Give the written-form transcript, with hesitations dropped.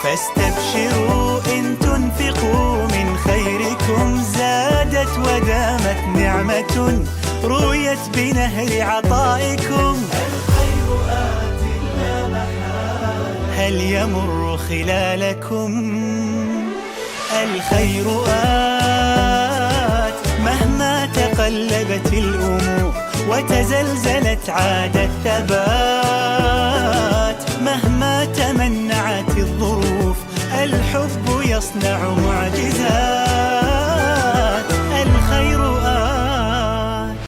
فاستبشروا إن تنفقوا من خيركم زادت ودامت نعمة رويت بنهر عطائكم. الخير آت لا محالة هل يمر خلالكم؟ الخير آت مهما تقلبت الأمور وتزلزلت عاد الثبات، مهما تمنعت الظروف الحب يصنع معجزات.